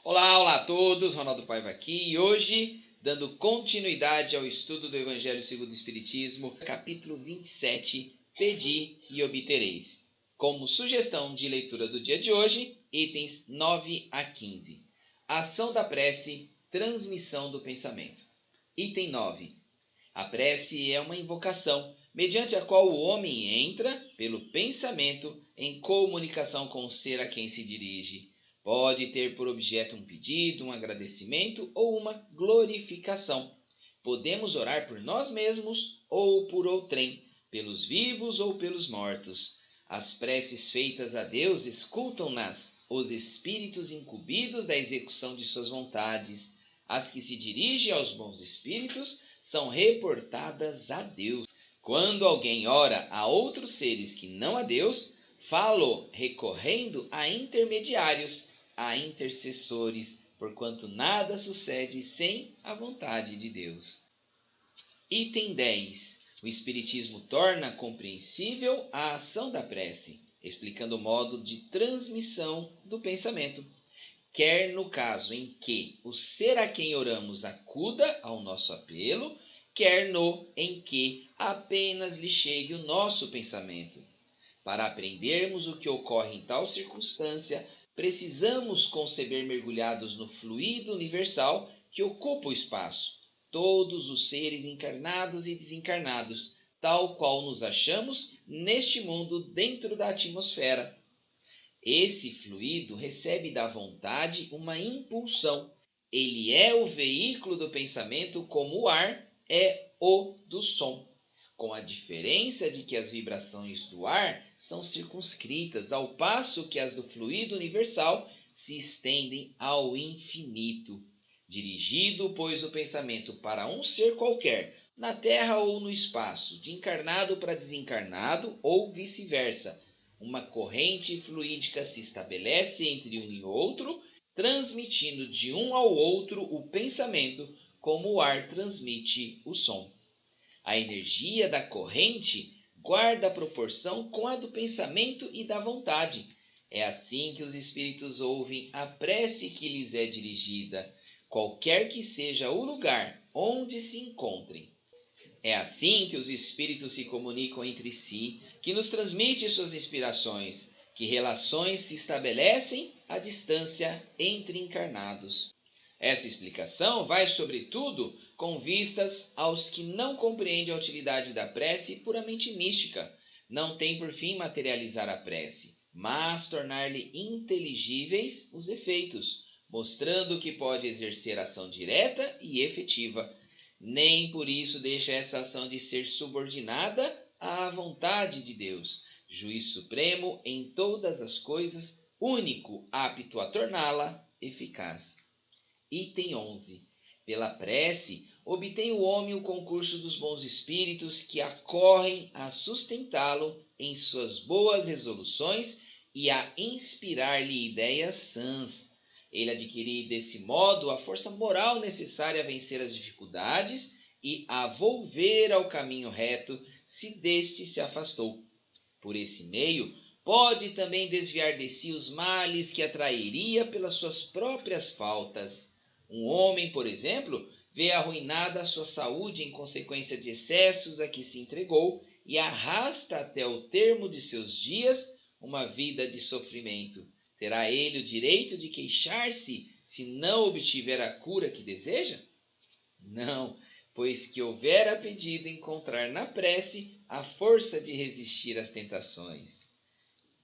Olá a todos, Ronaldo Paiva aqui e hoje, dando continuidade ao estudo do Evangelho segundo o Espiritismo, capítulo 27, Pedi e obtereis. Como sugestão de leitura do dia de hoje, itens 9 a 15. Ação da prece, transmissão do pensamento. Item 9. A prece é uma invocação, mediante a qual o homem entra, pelo pensamento, em comunicação com o ser a quem se dirige. Pode ter por objeto um pedido, um agradecimento ou uma glorificação. Podemos orar por nós mesmos ou por outrem, pelos vivos ou pelos mortos. As preces feitas a Deus escutam-nas os espíritos incumbidos da execução de suas vontades. As que se dirigem aos bons espíritos são reportadas a Deus. Quando alguém ora a outros seres que não a Deus, fala recorrendo a intermediários, a intercessores, porquanto nada sucede sem a vontade de Deus. Item 10. O Espiritismo torna compreensível a ação da prece, explicando o modo de transmissão do pensamento. Quer no caso em que o ser a quem oramos acuda ao nosso apelo, quer no em que apenas lhe chegue o nosso pensamento. Para aprendermos o que ocorre em tal circunstância, precisamos conceber mergulhados no fluido universal que ocupa o espaço, todos os seres encarnados e desencarnados, tal qual nos achamos neste mundo dentro da atmosfera. Esse fluido recebe da vontade uma impulsão. Ele é o veículo do pensamento como o ar é o do som, com a diferença de que as vibrações do ar são circunscritas, ao passo que as do fluido universal se estendem ao infinito. Dirigido, pois, o pensamento para um ser qualquer, na terra ou no espaço, de encarnado para desencarnado ou vice-versa, uma corrente fluídica se estabelece entre um e outro, transmitindo de um ao outro o pensamento, como o ar transmite o som. A energia da corrente guarda a proporção com a do pensamento e da vontade. É assim que os espíritos ouvem a prece que lhes é dirigida, qualquer que seja o lugar onde se encontrem. É assim que os espíritos se comunicam entre si, que nos transmite suas inspirações, que relações se estabelecem à distância entre encarnados. Essa explicação vai, sobretudo, com vistas aos que não compreendem a utilidade da prece puramente mística. Não tem por fim materializar a prece, mas tornar-lhe inteligíveis os efeitos, mostrando que pode exercer ação direta e efetiva. Nem por isso deixa essa ação de ser subordinada à vontade de Deus, juiz supremo em todas as coisas, único apto a torná-la eficaz. Item 11. Pela prece, obtém o homem o concurso dos bons espíritos que acorrem a sustentá-lo em suas boas resoluções e a inspirar-lhe ideias sãs. Ele adquire desse modo a força moral necessária a vencer as dificuldades e a volver ao caminho reto se deste se afastou. Por esse meio, pode também desviar de si os males que atrairia pelas suas próprias faltas. Um homem, por exemplo, vê arruinada a sua saúde em consequência de excessos a que se entregou e arrasta até o termo de seus dias uma vida de sofrimento. Terá ele o direito de queixar-se se não obtiver a cura que deseja? Não, pois que houvera pedido encontrar na prece a força de resistir às tentações.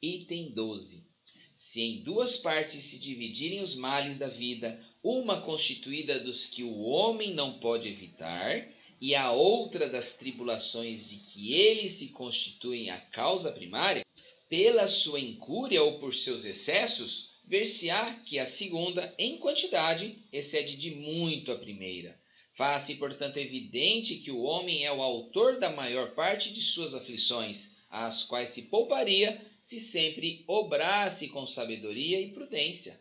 Item 12. Se em duas partes se dividirem os males da vida, uma constituída dos que o homem não pode evitar, e a outra das tribulações de que eles se constituem a causa primária, pela sua incúria ou por seus excessos, ver-se-á que a segunda, em quantidade, excede de muito a primeira. Faz-se, portanto, evidente que o homem é o autor da maior parte de suas aflições, às quais se pouparia se sempre obrasse com sabedoria e prudência.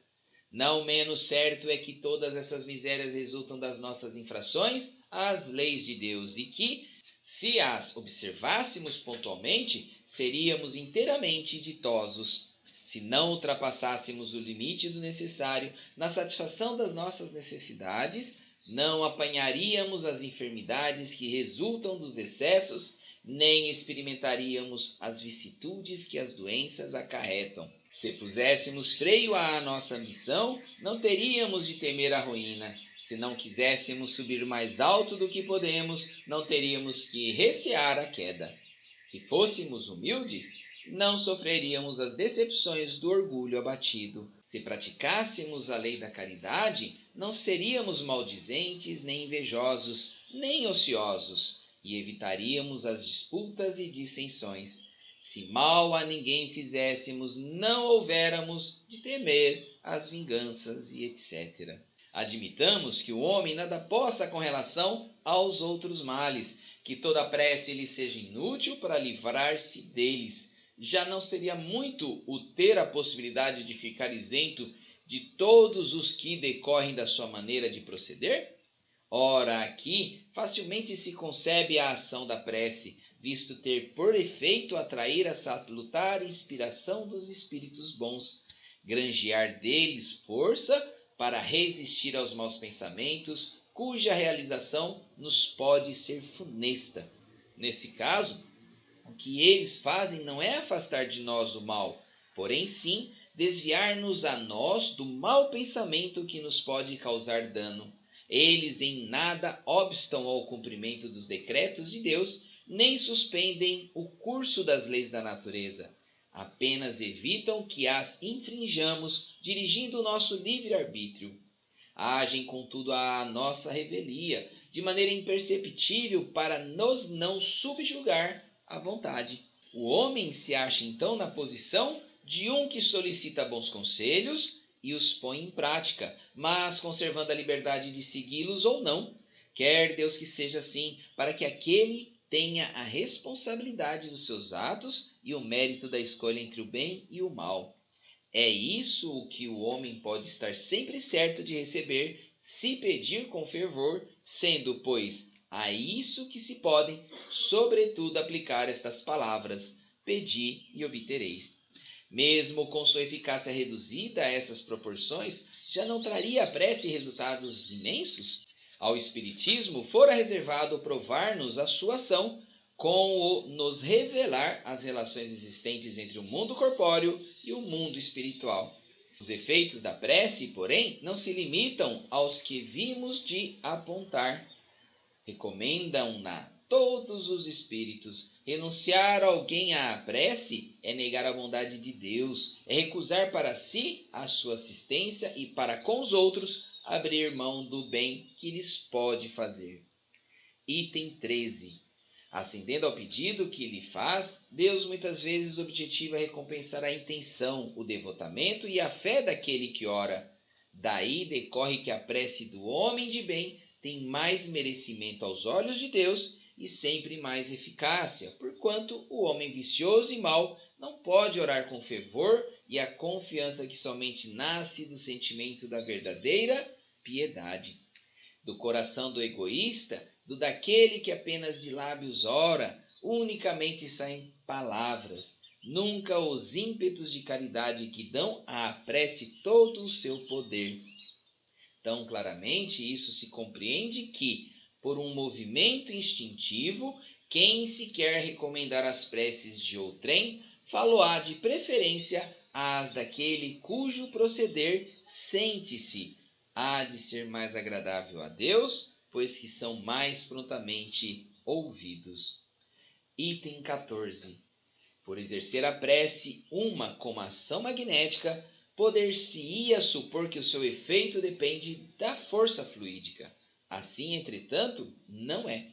Não menos certo é que todas essas misérias resultam das nossas infrações às leis de Deus e que, se as observássemos pontualmente, seríamos inteiramente ditosos. Se não ultrapassássemos o limite do necessário na satisfação das nossas necessidades, não apanharíamos as enfermidades que resultam dos excessos, nem experimentaríamos as vicissitudes que as doenças acarretam. Se puséssemos freio à nossa ambição, não teríamos de temer a ruína. Se não quiséssemos subir mais alto do que podemos, não teríamos que recear a queda. Se fôssemos humildes, não sofreríamos as decepções do orgulho abatido. Se praticássemos a lei da caridade, não seríamos maldizentes, nem invejosos, nem ociosos, e evitaríamos as disputas e dissensões. Se mal a ninguém fizéssemos, não houvéramos de temer as vinganças e etc. Admitamos que o homem nada possa com relação aos outros males, que toda prece lhe seja inútil para livrar-se deles. Já não seria muito o ter a possibilidade de ficar isento de todos os que decorrem da sua maneira de proceder? Ora, aqui facilmente se concebe a ação da prece, visto ter por efeito atrair a salutar inspiração dos espíritos bons, granjear deles força para resistir aos maus pensamentos, cuja realização nos pode ser funesta. Nesse caso, o que eles fazem não é afastar de nós o mal, porém sim desviar-nos a nós do mau pensamento que nos pode causar dano. Eles em nada obstam ao cumprimento dos decretos de Deus, nem suspendem o curso das leis da natureza. Apenas evitam que as infrinjamos, dirigindo o nosso livre-arbítrio. Agem, contudo, à nossa revelia, de maneira imperceptível para nos não subjugar à vontade. O homem se acha então na posição de um que solicita bons conselhos e os põe em prática, mas conservando a liberdade de segui-los ou não. Quer Deus que seja assim, para que aquele tenha a responsabilidade dos seus atos e o mérito da escolha entre o bem e o mal. É isso o que o homem pode estar sempre certo de receber, se pedir com fervor, sendo, pois, a isso que se podem, sobretudo, aplicar estas palavras: pedi e obtereis. Mesmo com sua eficácia reduzida a essas proporções, já não traria a prece resultados imensos? Ao Espiritismo fora reservado provar-nos a sua ação, com o nos revelar as relações existentes entre o mundo corpóreo e o mundo espiritual. Os efeitos da prece, porém, não se limitam aos que vimos de apontar. Recomendam-na todos os espíritos. Renunciar alguém à prece é negar a bondade de Deus, é recusar para si a sua assistência e para com os outros abrir mão do bem que lhes pode fazer. Item 13. Ascendendo ao pedido que lhe faz, Deus muitas vezes objetiva recompensar a intenção, o devotamento e a fé daquele que ora. Daí decorre que a prece do homem de bem tem mais merecimento aos olhos de Deus e sempre mais eficácia, porquanto o homem vicioso e mau não pode orar com fervor e a confiança que somente nasce do sentimento da verdadeira piedade. Do coração do egoísta, do daquele que apenas de lábios ora, unicamente saem palavras, nunca os ímpetos de caridade que dão à prece todo o seu poder. Tão claramente isso se compreende que, por um movimento instintivo, quem se quer recomendar as preces de outrem, falo-á de preferência às daquele cujo proceder sente-se há de ser mais agradável a Deus, pois que são mais prontamente ouvidos. Item 14. Por exercer a prece uma como ação magnética, poder-se-ia supor que o seu efeito depende da força fluídica. Assim, entretanto, não é.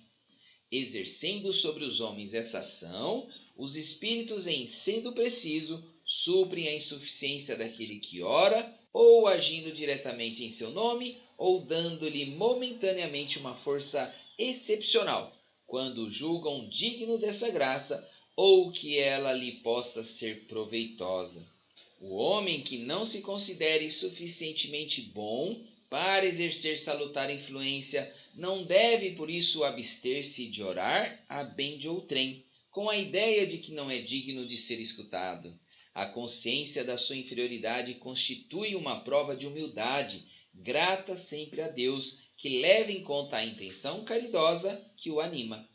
Exercendo sobre os homens essa ação, os espíritos, em sendo preciso, suprem a insuficiência daquele que ora, ou agindo diretamente em seu nome, ou dando-lhe momentaneamente uma força excepcional, quando julgam digno dessa graça, ou que ela lhe possa ser proveitosa. O homem que não se considere suficientemente bom para exercer salutar influência não deve, por isso, abster-se de orar a bem de outrem, com a ideia de que não é digno de ser escutado. A consciência da sua inferioridade constitui uma prova de humildade, grata sempre a Deus, que leva em conta a intenção caridosa que o anima.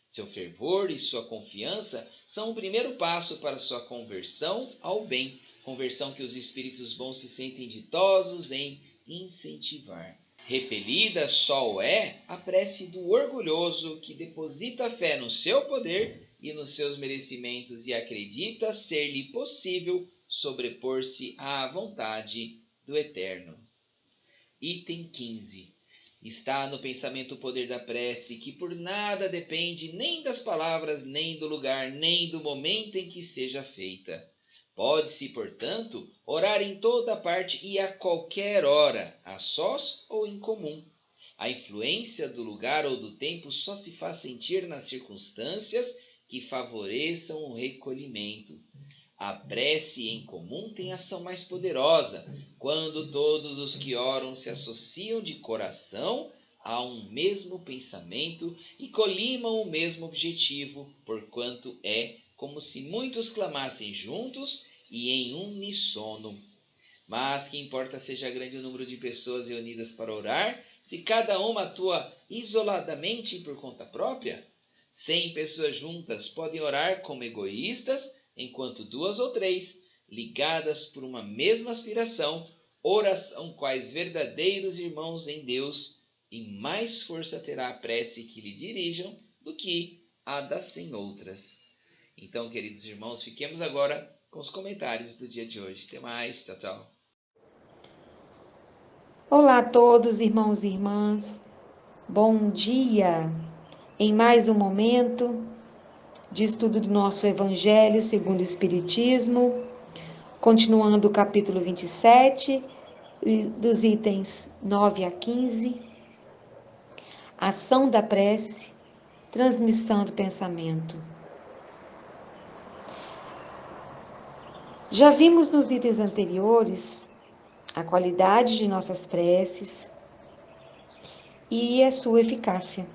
Seu fervor e sua confiança são o primeiro passo para sua conversão ao bem, conversão que os espíritos bons se sentem ditosos em incentivar. Repelida só o é a prece do orgulhoso que deposita fé no seu poder e nos seus merecimentos e acredita ser-lhe possível sobrepor-se à vontade do Eterno. Item 15. Está no pensamento o poder da prece, que por nada depende nem das palavras, nem do lugar, nem do momento em que seja feita. Pode-se, portanto, orar em toda parte e a qualquer hora, a sós ou em comum. A influência do lugar ou do tempo só se faz sentir nas circunstâncias que favoreçam o recolhimento. A prece em comum tem ação mais poderosa, quando todos os que oram se associam de coração a um mesmo pensamento e colimam o mesmo objetivo, porquanto é como se muitos clamassem juntos e em uníssono. Mas que importa seja grande o número de pessoas reunidas para orar, se cada uma atua isoladamente e por conta própria? 100 pessoas juntas podem orar como egoístas, enquanto 2 ou 3, ligadas por uma mesma aspiração, oração quais verdadeiros irmãos em Deus, e mais força terá a prece que lhe dirijam do que a das 100 outras. Então, queridos irmãos, fiquemos agora com os comentários do dia de hoje. Até mais, tchau, tchau. Olá a todos, irmãos e irmãs. Bom dia! Em mais um momento de estudo do nosso Evangelho segundo o Espiritismo, continuando o capítulo 27, dos itens 9 a 15, ação da prece, transmissão do pensamento. Já vimos nos itens anteriores a qualidade de nossas preces e a sua eficácia.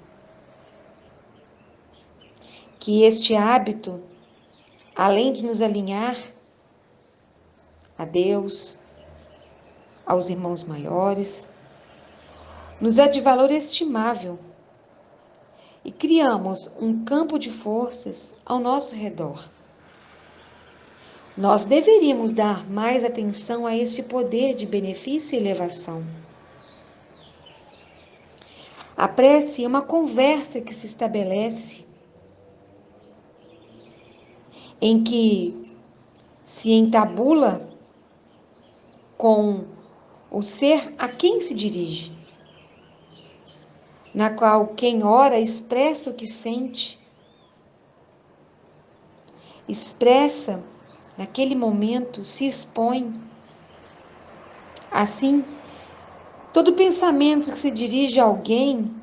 Que este hábito, além de nos alinhar a Deus, aos irmãos maiores, nos é de valor estimável e criamos um campo de forças ao nosso redor. Nós deveríamos dar mais atenção a este poder de benefício e elevação. A prece é uma conversa que se estabelece em que se entabula com o ser a quem se dirige, na qual quem ora expressa o que sente, expressa naquele momento, se expõe. Assim, todo pensamento que se dirige a alguém,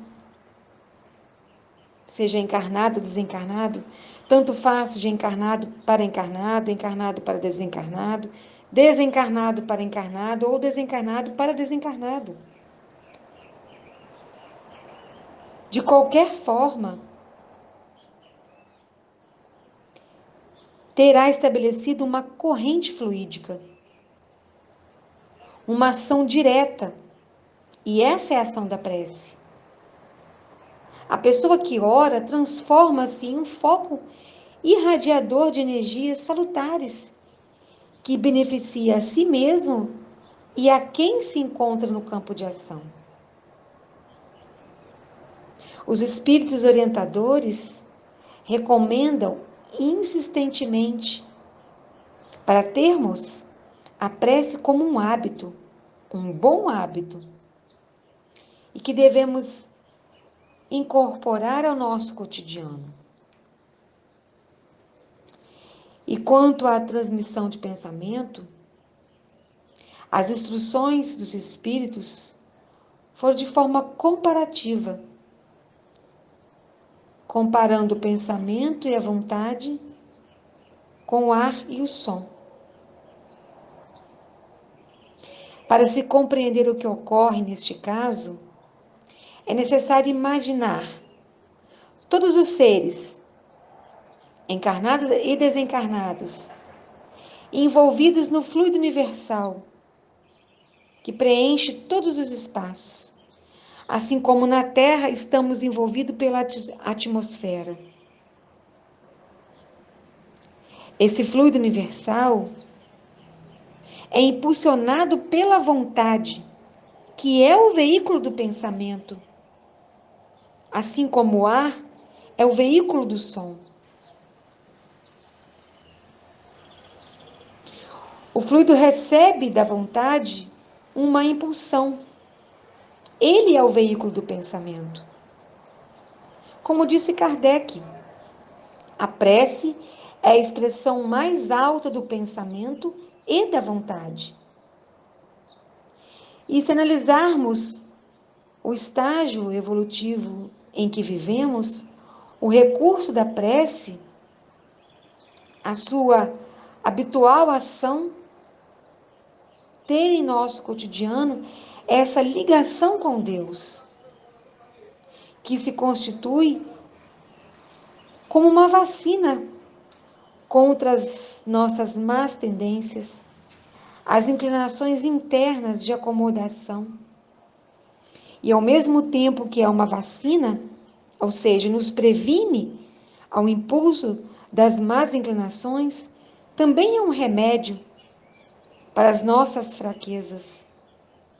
seja encarnado ou desencarnado, tanto faz de encarnado para encarnado, encarnado para desencarnado, desencarnado para encarnado ou desencarnado para desencarnado. De qualquer forma, terá estabelecido uma corrente fluídica, uma ação direta, e essa é a ação da prece. A pessoa que ora transforma-se em um foco irradiador de energias salutares, que beneficia a si mesmo e a quem se encontra no campo de ação. Os espíritos orientadores recomendam insistentemente para termos a prece como um hábito, um bom hábito, e que devemos incorporar ao nosso cotidiano. E quanto à transmissão de pensamento, as instruções dos espíritos foram de forma comparativa, comparando o pensamento e a vontade com o ar e o som. Para se compreender o que ocorre neste caso, é necessário imaginar todos os seres, encarnados e desencarnados, envolvidos no fluido universal, que preenche todos os espaços. Assim como na Terra estamos envolvidos pela atmosfera. Esse fluido universal é impulsionado pela vontade, que é o veículo do pensamento. Assim como o ar é o veículo do som. O fluido recebe da vontade uma impulsão. Ele é o veículo do pensamento. Como disse Kardec, a prece é a expressão mais alta do pensamento e da vontade. E se analisarmos o estágio evolutivo em que vivemos, o recurso da prece, a sua habitual ação, ter em nosso cotidiano essa ligação com Deus, que se constitui como uma vacina contra as nossas más tendências, as inclinações internas de acomodação. E ao mesmo tempo que é uma vacina, ou seja, nos previne ao impulso das más inclinações, também é um remédio para as nossas fraquezas,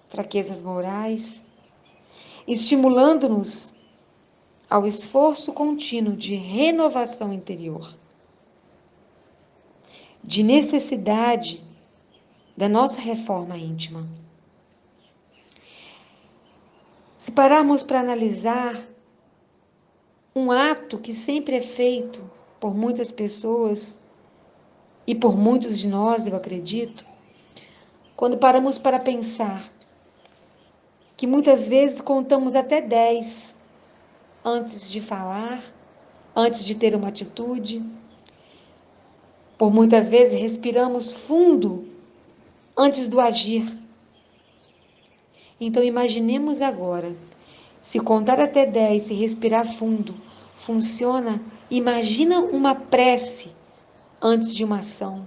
fraquezas morais, estimulando-nos ao esforço contínuo de renovação interior, de necessidade da nossa reforma íntima. Se pararmos para analisar um ato que sempre é feito por muitas pessoas e por muitos de nós, eu acredito, quando paramos para pensar que muitas vezes contamos até 10 antes de falar, antes de ter uma atitude, por muitas vezes respiramos fundo antes do agir. Então imaginemos agora, se contar até 10 e respirar fundo funciona, imagina uma prece antes de uma ação,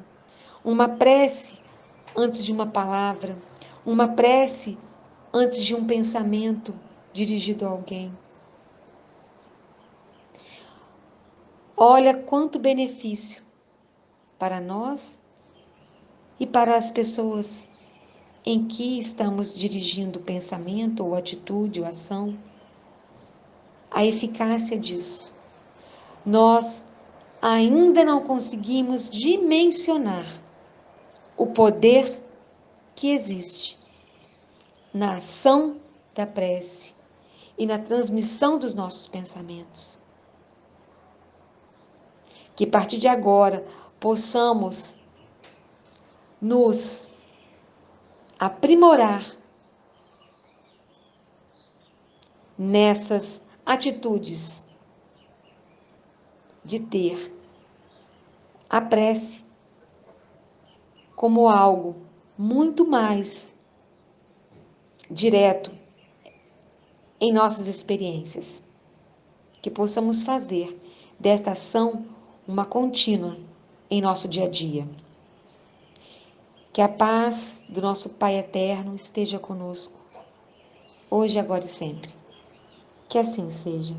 uma prece antes de uma palavra, uma prece antes de um pensamento dirigido a alguém. Olha quanto benefício para nós e para as pessoas em que estamos dirigindo o pensamento ou atitude ou ação. A eficácia disso. Nós ainda não conseguimos dimensionar o poder que existe na ação da prece e na transmissão dos nossos pensamentos. Que a partir de agora possamos nos aprimorar nessas atitudes de ter a prece como algo muito mais direto em nossas experiências. Que possamos fazer desta ação uma contínua em nosso dia a dia. Que a paz do nosso Pai eterno esteja conosco, hoje, agora e sempre. Que assim seja.